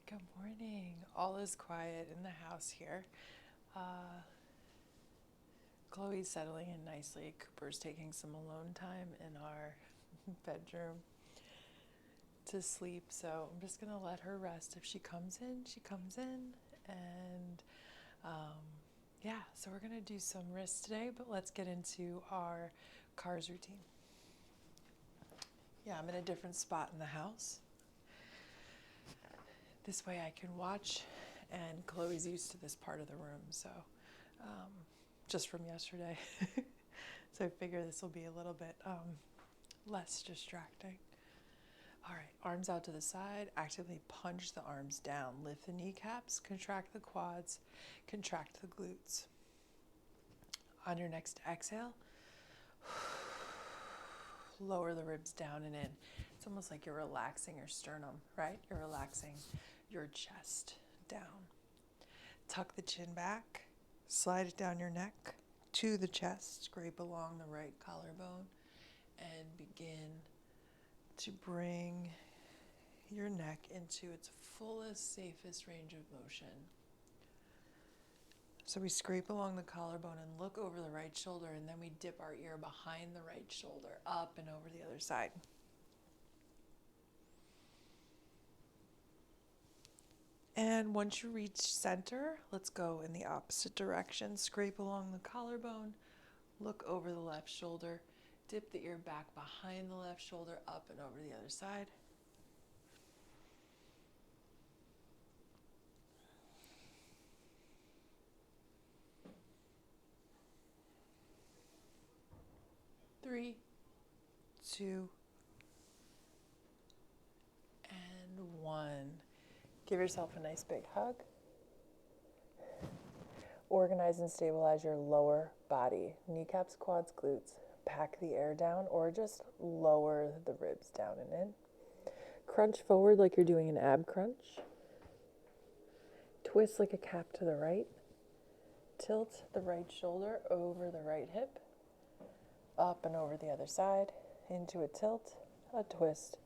Good morning. All is quiet in the house here. Uh, Chloe's settling in nicely. Cooper's taking some alone time in our bedroom to sleep. So I'm just going to let her rest. If she comes in, she comes in. And um, yeah, so we're going to do some wrists today, but let's get into our cars routine. Yeah, I'm in a different spot in the house. This way I can watch, and Chloe's used to this part of the room, so just from yesterday. So I figure this will be a little bit less distracting. All right, arms out to the side, actively punch the arms down, lift the kneecaps, contract the quads, contract the glutes. On your next exhale, lower the ribs down and in. It's almost like you're relaxing your sternum, right? You're relaxing your chest down. Tuck the chin back, slide it down your neck to the chest, scrape along the right collarbone, and begin to bring your neck into its fullest, safest range of motion. So we scrape along the collarbone and look over the right shoulder, and then we dip our ear behind the right shoulder, up and over the other side. And once you reach center, let's go in the opposite direction. Scrape along the collarbone, look over the left shoulder, dip the ear back behind the left shoulder, up and over the other side. Three, two, and one. Give yourself a nice big hug. Organize and stabilize your lower body. Kneecaps, quads, glutes. Pack the air down or just lower the ribs down and in. Crunch forward like you're doing an ab crunch. Twist like a cap to the right. Tilt the right shoulder over the right hip. Up and over the other side. Into a tilt, a twist,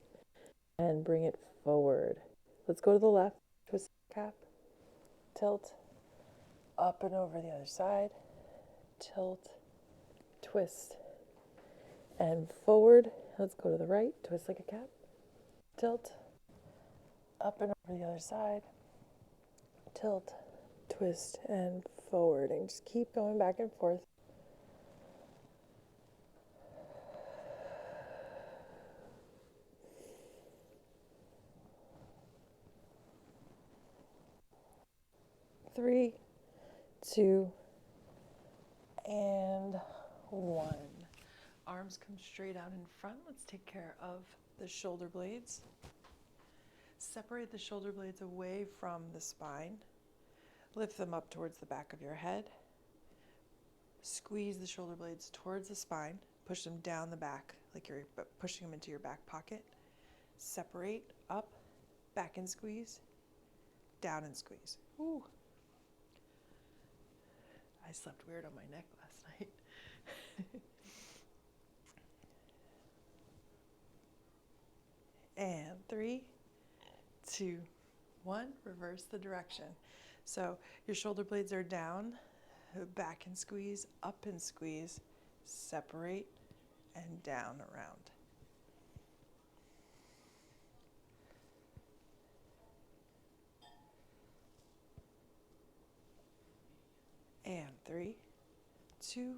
and bring it forward. Let's go to the left. Twist cap. Tilt. Up and over the other side. Tilt. Twist. And forward. Let's go to the right. Twist like a cap. Tilt. Up and over the other side. Tilt. Twist and forward. And just keep going back and forth. Three, two, and one. Arms come straight out in front. Let's take care of the shoulder blades. Separate the shoulder blades away from the spine. Lift them up towards the back of your head. Squeeze the shoulder blades towards the spine. Push them down the back like you're pushing them into your back pocket. Separate, up, back and squeeze, down and squeeze. Ooh. I slept weird on my neck last night. And 3, 2, 1. Reverse the direction. So your shoulder blades are down, back and squeeze, up and squeeze, separate, and down around. And 3, 2,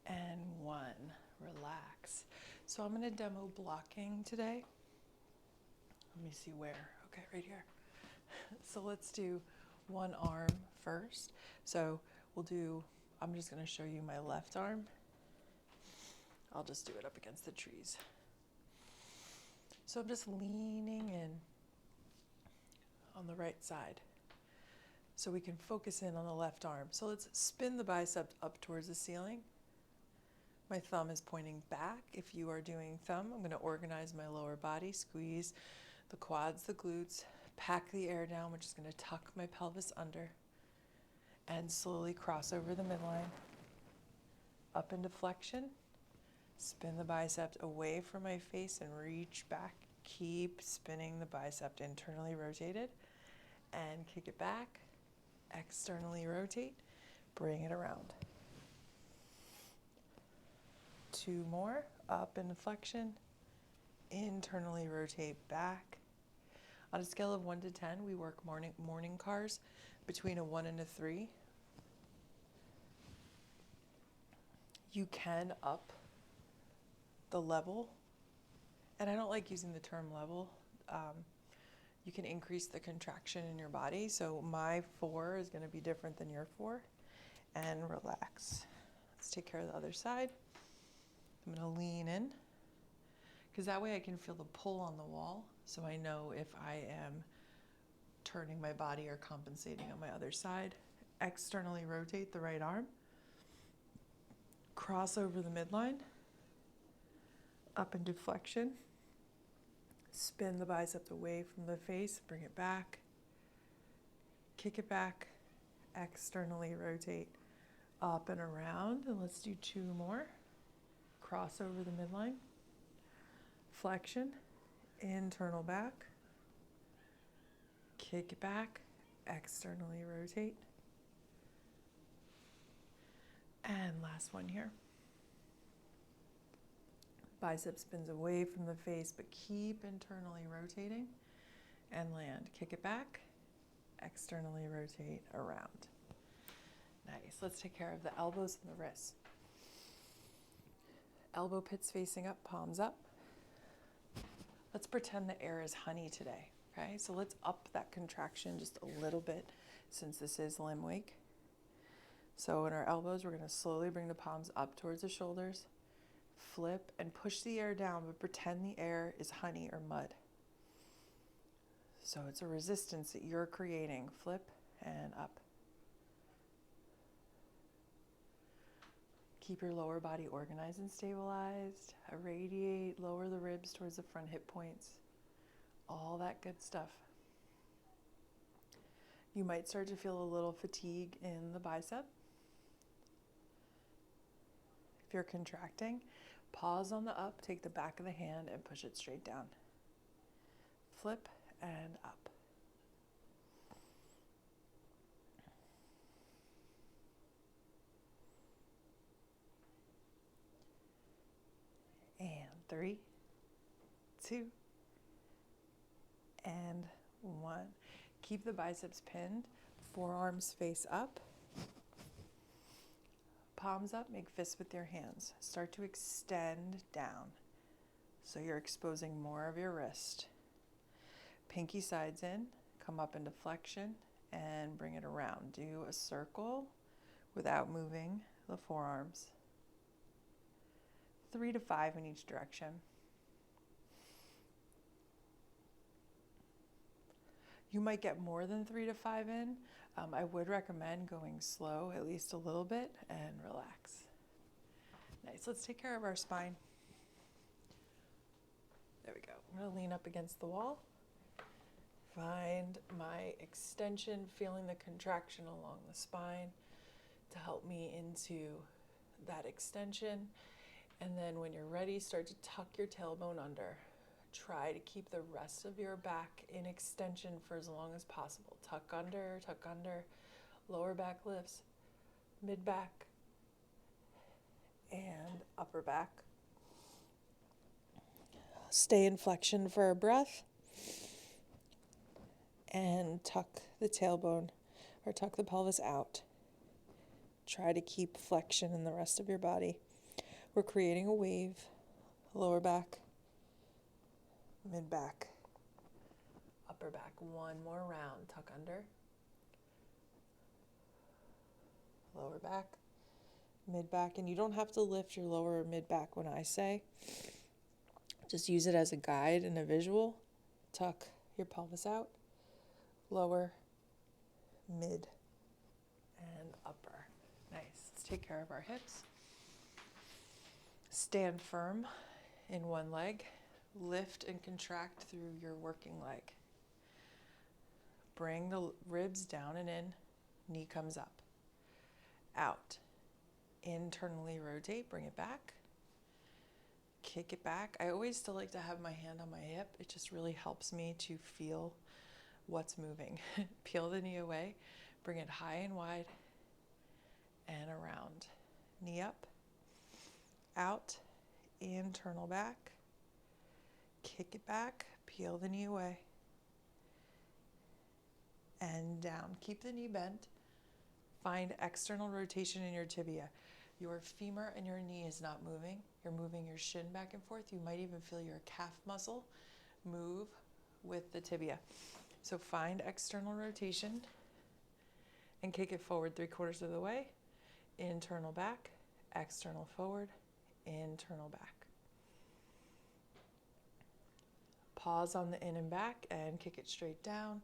and 1. Relax. So I'm going to demo blocking today. Let me see where. Okay, right here. So let's do one arm first. So I'm just going to show you my left arm. I'll just do it up against the trees. So I'm just leaning in on the right side so we can focus in on the left arm. So let's spin the bicep up towards the ceiling. My thumb is pointing back. If you are doing thumb, I'm going to organize my lower body, squeeze the quads, the glutes, pack the air down, which is going to tuck my pelvis under, and slowly cross over the midline, up into flexion, spin the biceps away from my face and reach back, Keep spinning the bicep internally rotated and kick it back, externally rotate, bring it around. 2 more, up in flexion, internally rotate back. On a scale of 1 to 10, we work morning cars between a 1 and a 3. You can up the level, and I don't like using the term level. You can increase the contraction in your body. So my 4 is going to be different than your 4. And relax. Let's take care of the other side. I'm going to lean in, because that way I can feel the pull on the wall, so I know if I am turning my body or compensating on my other side. Externally rotate the right arm. Cross over the midline. Up into flexion. Spin the biceps away from the face, bring it back. Kick it back. Externally rotate up and around. And let's do 2 more. Cross over the midline. Flexion. Internal back. Kick it back. Externally rotate. And last one here. Bicep spins away from the face, but keep internally rotating and land. Kick it back, externally rotate around. Nice. Let's take care of the elbows and the wrists. Elbow pits facing up, palms up. Let's pretend the air is honey today, okay? So let's up that contraction just a little bit since this is limb wake. So in our elbows, we're going to slowly bring the palms up towards the shoulders. Flip and push the air down, but pretend the air is honey or mud. So it's a resistance that you're creating. Flip and up. Keep your lower body organized and stabilized. Irradiate, lower the ribs towards the front hip points. All that good stuff. You might start to feel a little fatigue in the bicep. If you're contracting, pause on the up, take the back of the hand and push it straight down. Flip and up. And 3, 2, and 1. Keep the biceps pinned, forearms face up. Palms up, make fists with your hands. Start to extend down. So you're exposing more of your wrist. Pinky sides in, come up into flexion and bring it around. Do a circle without moving the forearms. 3 to 5 in each direction. You might get more than 3 to 5 in. I would recommend going slow, at least a little bit, and relax. Nice. Let's take care of our spine. There we go. I'm going to lean up against the wall. Find my extension, feeling the contraction along the spine to help me into that extension. And then when you're ready, start to tuck your tailbone under. Try to keep the rest of your back in extension for as long as possible. Tuck under, lower back lifts, mid back, and upper back. Stay in flexion for a breath. And tuck the tailbone or tuck the pelvis out. Try to keep flexion in the rest of your body. We're creating a wave, lower back, mid back, upper back. One more round. Tuck under, lower back, mid back. And you don't have to lift your lower or mid back when I say. Just use it as a guide and a visual. Tuck your pelvis out, lower, mid, and upper. Nice. Let's take care of our hips. Stand firm in one leg. Lift and contract through your working leg. Bring the ribs down and in. Knee comes up. Out. Internally rotate. Bring it back. kick it back. I always still like to have my hand on my hip. It just really helps me to feel what's moving. Peel the knee away, bring it high and wide and around. Knee up, out, internal back, kick it back, peel the knee away, and down. Keep the knee bent. Find external rotation in your tibia. Your femur and your knee is not moving. You're moving your shin back and forth. You might even feel your calf muscle move with the tibia. So find external rotation and kick it forward 3/4 of the way. Internal back, external forward, internal back. Pause on the in and back and kick it straight down.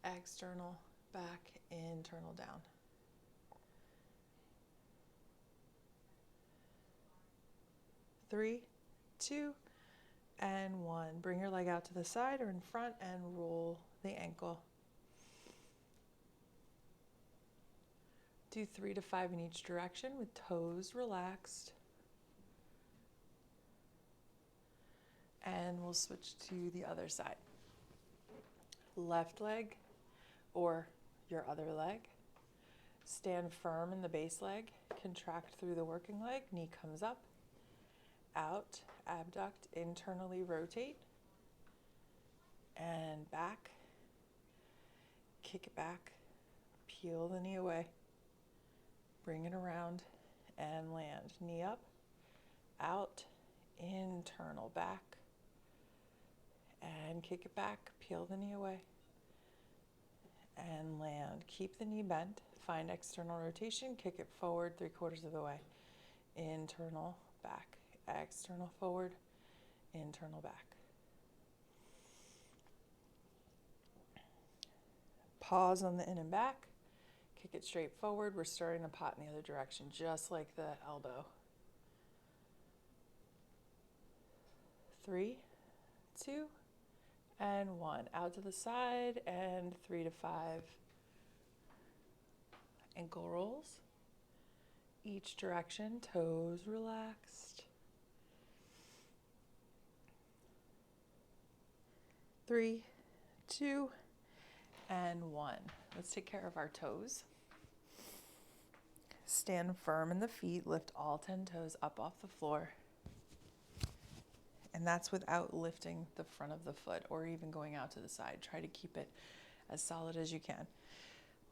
External, back, internal, down. Three, two, and one. Bring your leg out to the side or in front and roll the ankle. Do 3 to 5 in each direction with toes relaxed. And we'll switch to the other side. Left leg or your other leg. Stand firm in the base leg. Contract through the working leg. Knee comes up. Out, abduct, internally rotate, and back, kick it back, peel the knee away, bring it around, and land. Knee up, out, internal back, and kick it back, peel the knee away, and land. Keep the knee bent, find external rotation, kick it forward 3/4 of the way, internal back. External forward, internal back. Pause on the in and back. Kick it straight forward. We're starting to pot in the other direction, just like the elbow. 3, 2, and 1. Out to the side and 3 to 5. Ankle rolls. Each direction, toes relaxed. 3, 2, and 1. Let's take care of our toes. Stand firm in the feet. Lift all 10 toes up off the floor. And that's without lifting the front of the foot or even going out to the side. Try to keep it as solid as you can.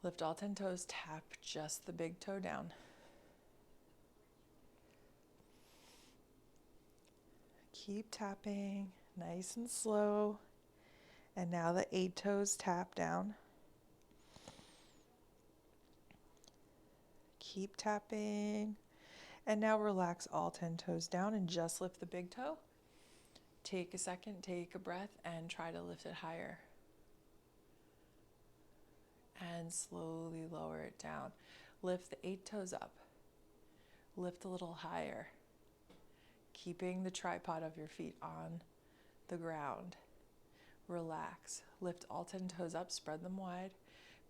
Lift all 10 toes. Tap just the big toe down. Keep tapping, nice and slow. And now the 8 toes tap down. Keep tapping. And now relax all 10 toes down and just lift the big toe. Take a second, take a breath, and try to lift it higher. And slowly lower it down. Lift the 8 toes up. Lift a little higher. Keeping the tripod of your feet on the ground. Relax. Lift all 10 toes up, spread them wide.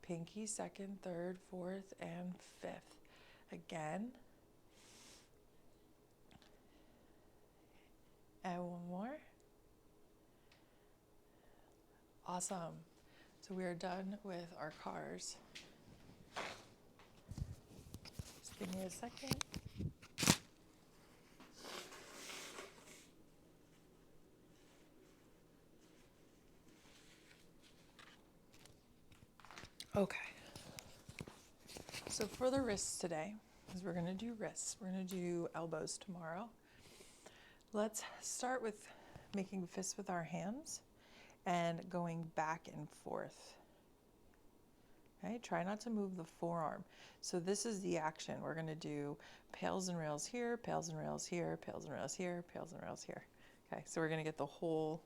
Pinky, second, third, fourth, and fifth. Again. And one more. Awesome. So we are done with our cars. Just give me a second. Okay. So for the wrists today, because we're going to do wrists, we're going to do elbows tomorrow. Let's start with making fists with our hands and going back and forth. Okay, try not to move the forearm. So this is the action. We're going to do pails and rails here, pails and rails here, pails and rails here, pails and rails here. Okay, so we're going to get the whole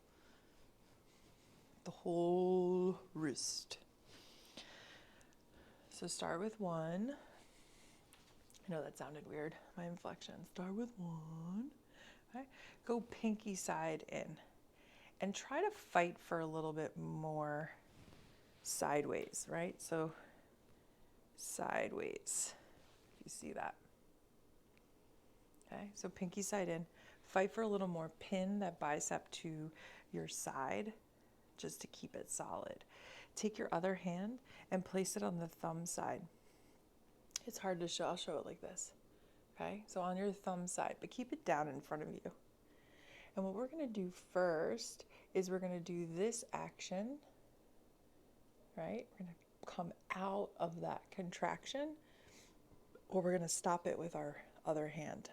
wrist. So start with 1. I know that sounded weird, my inflection. Start with 1. Okay. Go pinky side in. And try to fight for a little bit more sideways, right? So sideways, if you see that. Okay, so pinky side in. Fight for a little more. Pin that bicep to your side just to keep it solid. Take your other hand and place it on the thumb side. It's hard to show. I'll show it like this. Okay, so on your thumb side, but keep it down in front of you. And what we're going to do first is we're going to do this action, right? We're going to come out of that contraction, or we're going to stop it with our other hand.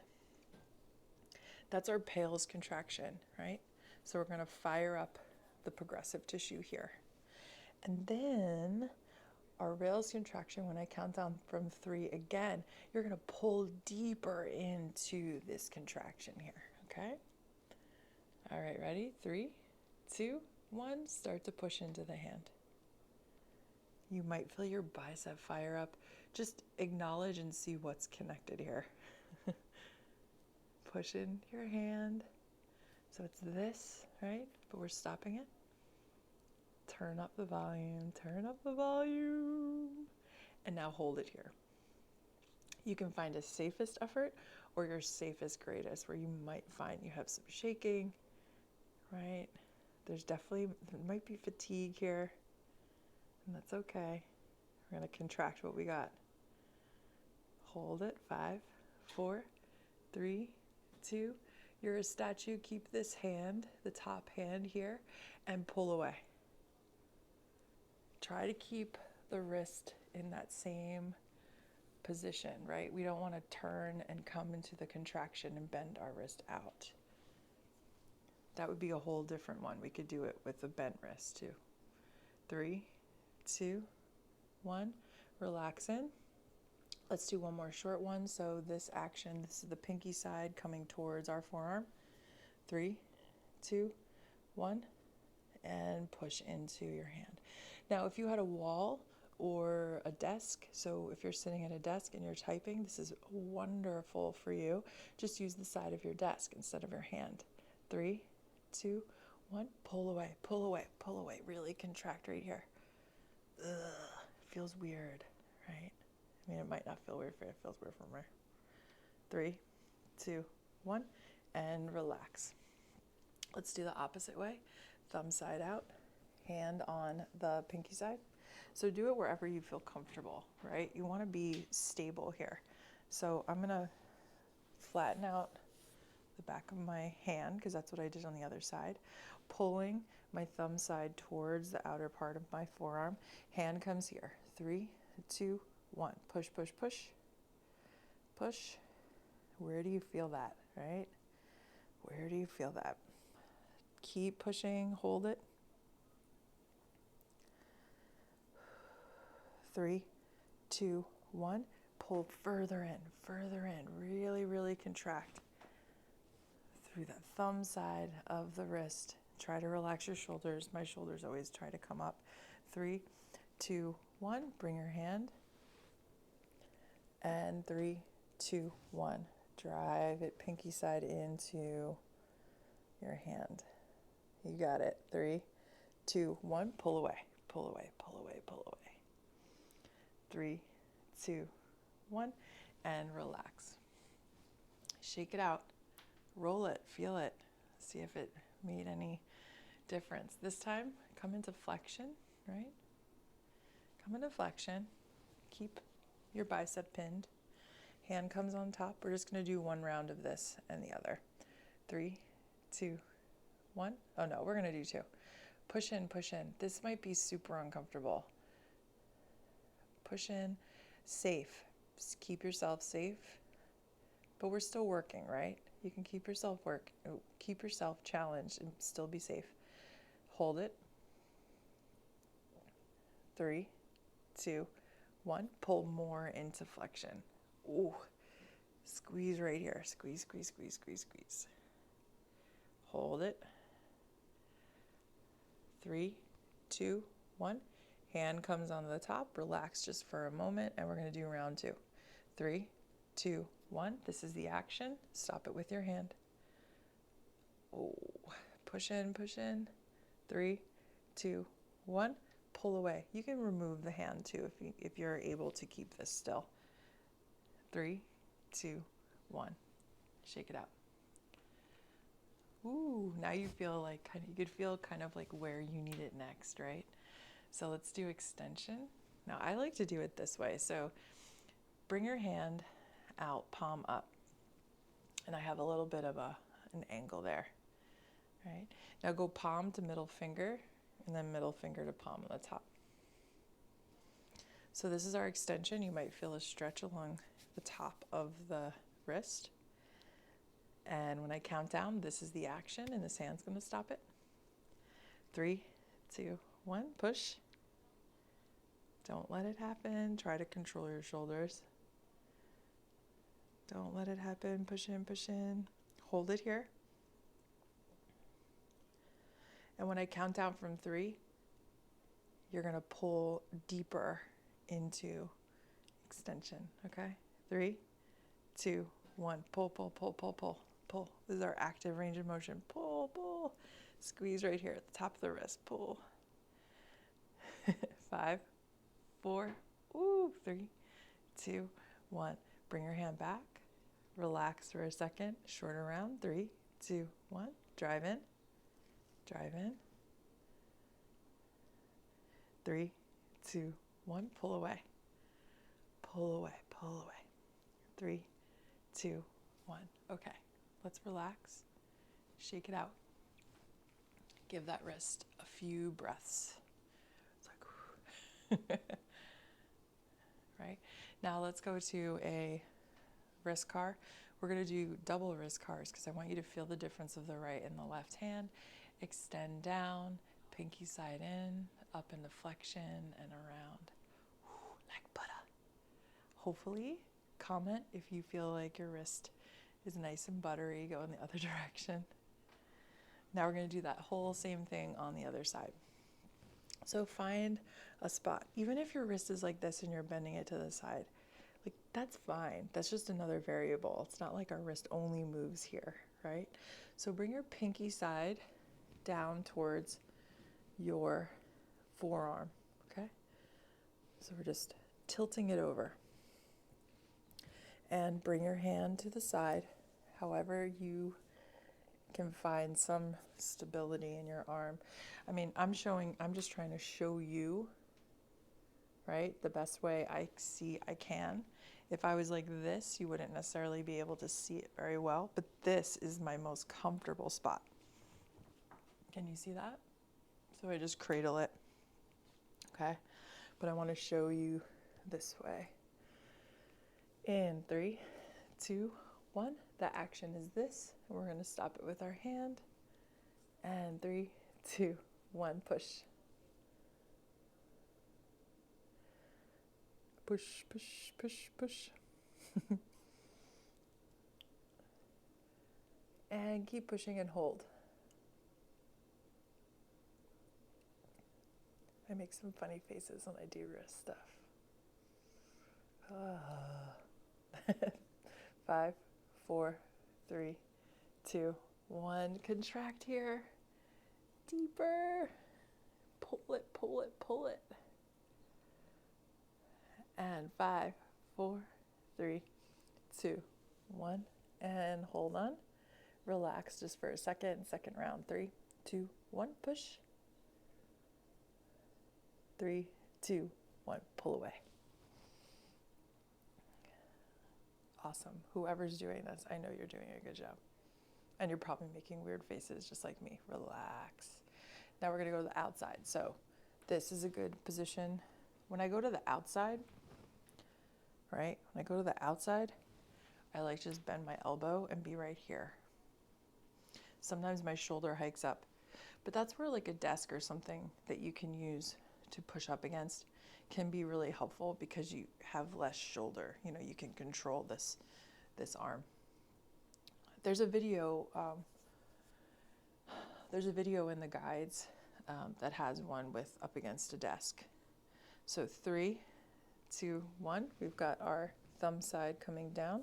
That's our pales contraction, right? So we're going to fire up the progressive tissue here. And then our rails contraction, when I count down from 3 again, you're going to pull deeper into this contraction here, okay? All right, ready? 3, 2, 1, start to push into the hand. You might feel your bicep fire up. Just acknowledge and see what's connected here. Push in your hand. So it's this, right? But we're stopping it. Turn up the volume, turn up the volume. And now hold it here. You can find a safest effort or your safest greatest, where you might find you have some shaking, right? There might be fatigue here, and that's okay. We're going to contract what we got. Hold it. 5, 4, 3, 2. You're a statue. Keep this hand, the top hand here, and pull away. Try to keep the wrist in that same position, right? We don't want to turn and come into the contraction and bend our wrist out. That would be a whole different one. We could do it with a bent wrist too. 3, 2, 1. Relax in. Let's do one more short one. So this action, this is the pinky side coming towards our forearm. 3, 2, 1. And push into your hand. Now, if you had a wall or a desk, so if you're sitting at a desk and you're typing, this is wonderful for you. Just use the side of your desk instead of your hand. 3, 2, 1. Pull away, pull away, pull away. Really contract right here. Ugh, feels weird, right? I mean, it might not feel weird for you. It feels weird for me. 3, 2, 1, and relax. Let's do the opposite way. Thumb side out, hand on the pinky side. So do it wherever you feel comfortable, right? You want to be stable here. So I'm going to flatten out the back of my hand, because that's what I did on the other side, pulling my thumb side towards the outer part of my forearm. Hand comes here. 3, 2, 1. Push, push, push. Push. Where do you feel that, right? Where do you feel that? Keep pushing, hold it. 3, 2, 1. Pull further in. Really, really contract through that thumb side of the wrist. Try to relax your shoulders. My shoulders always try to come up. 3, 2, 1. Bring your hand. And 3, 2, 1. Drive it pinky side into your hand. You got it. 3, 2, 1. Pull away. Pull away. Pull away. Pull away. 3, 2, 1. And relax. Shake it out. Roll it. Feel it. See if it made any difference. This time, come into flexion, right? Come into flexion. Keep your bicep pinned. Hand comes on top. We're just going to do one round of this and the other. 3, 2, 1. Oh no, we're going to do 2. Push in, push in. This might be super uncomfortable. Push in. Safe. Just keep yourself safe. But we're still working, right? You can keep yourself challenged and still be safe. Hold it. 3, 2, 1. Pull more into flexion. Ooh. Squeeze right here. Squeeze, squeeze, squeeze, squeeze, squeeze. Hold it. 3, 2, 1. Hand comes on the top. Relax just for a moment, and we're going to do round 2. 3, 2, 1. This is the action. Stop it with your hand. Oh, push in, push in. 3, 2, 1. Pull away. You can remove the hand too if you're able to keep this still. 3, 2, 1. Shake it out. Ooh, now you feel like you could feel kind of like where you need it next, right? So let's do extension. Now I like to do it this way. So bring your hand out, palm up. And I have a little bit of an angle there, right? Now go palm to middle finger and then middle finger to palm on the top. So this is our extension. You might feel a stretch along the top of the wrist. And when I count down, this is the action and this hand's going to stop it. 3, 2, 1, push. Don't let it happen. Try to control your shoulders. Don't let it happen. Push in, push in. Hold it here. And when I count down from 3, you're going to pull deeper into extension, okay? 3, 2, 1. Pull, pull, pull, pull, pull, pull. This is our active range of motion. Pull, pull. Squeeze right here at the top of the wrist. Pull. 5, 4, 3, 2, 1. Bring your hand back. Relax for a second. Shorter round. 3, 2, 1. Drive in. Drive in. 3, 2, 1. Pull away. Pull away. Pull away. 3, 2, 1. Okay. Let's relax. Shake it out. Give that wrist a few breaths. It's like, right? Now let's go to a wrist car. We're going to do double wrist cars because I want you to feel the difference of the right and the left hand. Extend down, pinky side in, up into flexion and around. Like butter. Hopefully, comment if you feel like your wrist is nice and buttery. Go in the other direction. Now we're going to do that whole same thing on the other side. So find a spot. Even if your wrist is like this and you're bending it to the side, like that's fine. That's just another variable. It's not like our wrist only moves here, right? So bring your pinky side down towards your forearm, okay? So we're just tilting it over. And bring your hand to the side, however you can find some stability in your arm. I mean, I'm just trying to show you, right, the best way I see I can. If I was like this, you wouldn't necessarily be able to see it very well, but this is my most comfortable spot. Can you see that? So I just cradle it, okay? But I want to show you this way. In 3, 2, 1. The action is this. We're going to stop it with our hand. And 3, 2, 1. Push. Push, push, push, push. And keep pushing and hold. I make some funny faces when I do wrist stuff. 5, 4, 3, 2, 1. Contract here. Deeper. Pull it, pull it, pull it. And 5, 4, 3, 2, 1. And hold on. Relax just for a second. Second round. 3, 2, 1. Push. 3, 2, 1. Pull away. Awesome. Whoever's doing this, I know you're doing a good job. And you're probably making weird faces just like me. Relax. Now we're going to go to the outside. So this is a good position. When I go to the outside, right? When I go to the outside, I like to just bend my elbow and be right here. Sometimes my shoulder hikes up. But that's where like a desk or something that you can use to push up against can be really helpful because you have less shoulder. You know, you can control this arm. There's a video in the guides that has one with up against a desk. So 3, 2, 1. We've got our thumb side coming down.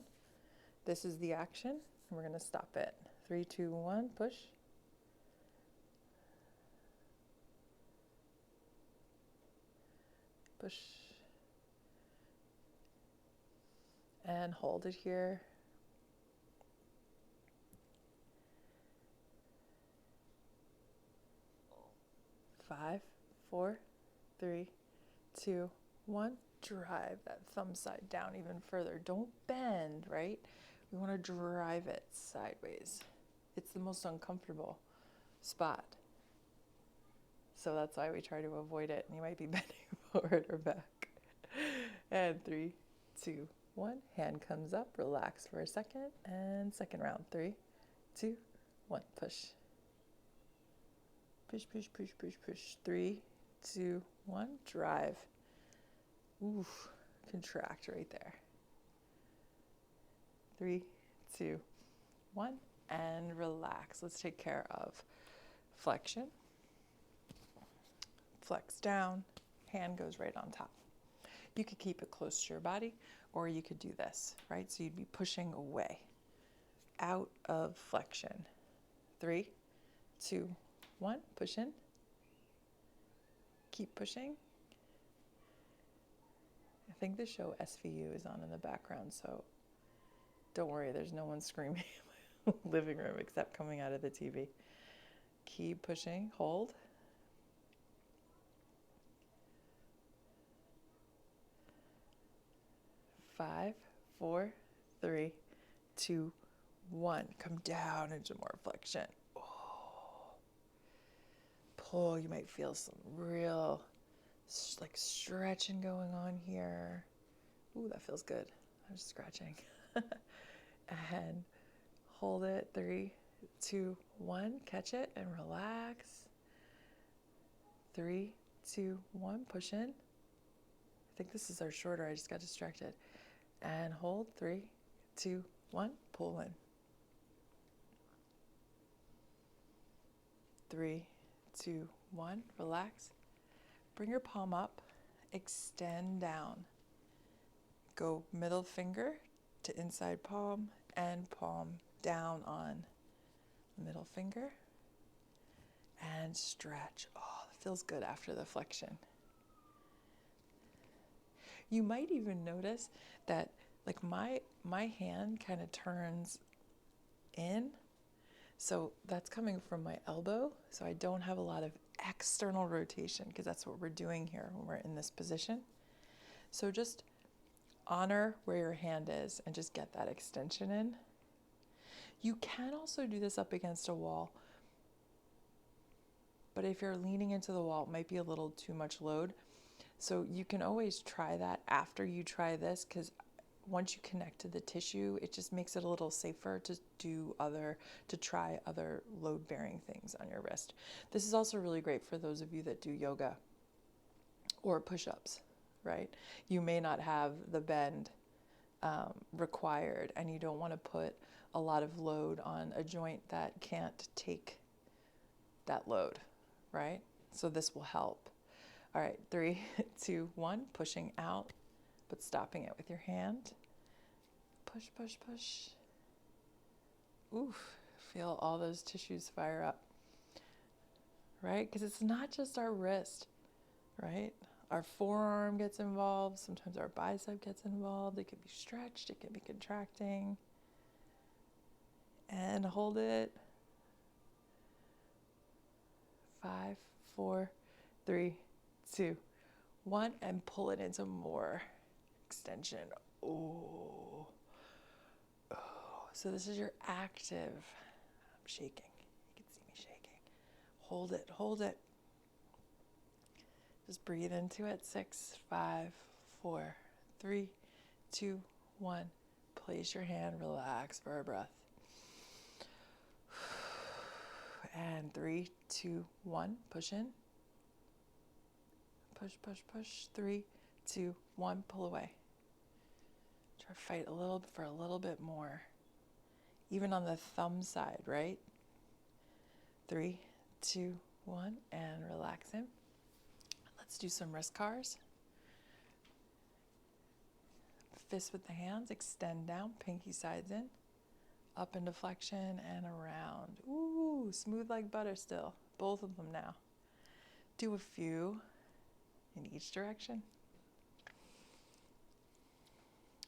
This is the action. And we're going to stop it. 3, 2, 1. Push. Push. And hold it here. 5, 4, 3, 2, 1. Drive that thumb side down even further. Don't bend, right? We want to drive it sideways. It's the most uncomfortable spot. So that's why we try to avoid it. And you might be bending forward or back. And 3, 2, 1. Hand comes up. Relax for a second. And second round. 3, 2, 1. Push. Push, push, push, push, push. 3, 2, 1. Drive. Oof. Contract right there. 3, 2, 1. And relax. Let's take care of flexion. Flex down. Hand goes right on top. You could keep it close to your body, or you could do this, right? So you'd be pushing away, out of flexion. 3, 2, 1. Push in. Keep pushing. I think the show SVU is on in the background, so don't worry, there's no one screaming in my living room except coming out of the TV. Keep pushing. Hold. 5, 4, 3, 2, 1. Come down into more flexion. Oh. Pull. You might feel some real like stretching going on here. Ooh, that feels good. I'm just scratching. And hold it. 3, 2, 1. Catch it and relax. 3, 2, 1. Push in. I think this is our shorter. I just got distracted. And hold. 3, 2, 1. Pull in. 3, 2, 1. Relax. Bring your palm up. Extend down. Go middle finger to inside palm and palm down on middle finger. And stretch. Oh, that feels good after the flexion. You might even notice that like my hand kind of turns in. So that's coming from my elbow. So I don't have a lot of external rotation because that's what we're doing here when we're in this position. So just honor where your hand is and just get that extension in. You can also do this up against a wall. But if you're leaning into the wall, it might be a little too much load. So you can always try that after you try this, because once you connect to the tissue, it just makes it a little safer to try other load-bearing things on your wrist. This is also really great for those of you that do yoga or push-ups, right? You may not have the bend required, and you don't want to put a lot of load on a joint that can't take that load, right? So this will help. All right, 3, 2, 1, pushing out, but stopping it with your hand. Push, push, push. Oof, feel all those tissues fire up, right? Because it's not just our wrist, right? Our forearm gets involved. Sometimes our bicep gets involved. It can be stretched. It can be contracting. And hold it. 5, 4, 3, 2, 1, and pull it into more extension. Oh. So this is your active. I'm shaking. You can see me shaking. Hold it, hold it. Just breathe into it. 6, 5, 4, 3, 2, 1. Place your hand, relax for a breath. And 3, 2, 1. Push in. Push, push, push. 3, 2, 1. Pull away. Try to fight for a little bit more. Even on the thumb side, right? 3, 2, 1. And relax him. Let's do some wrist cars. Fist with the hands. Extend down. Pinky sides in. Up into flexion and around. Ooh, smooth like butter still. Both of them now. Do a few in each direction.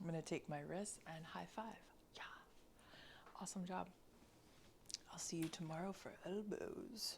I'm going to take my wrist and high five. Yeah. Awesome job. I'll see you tomorrow for elbows.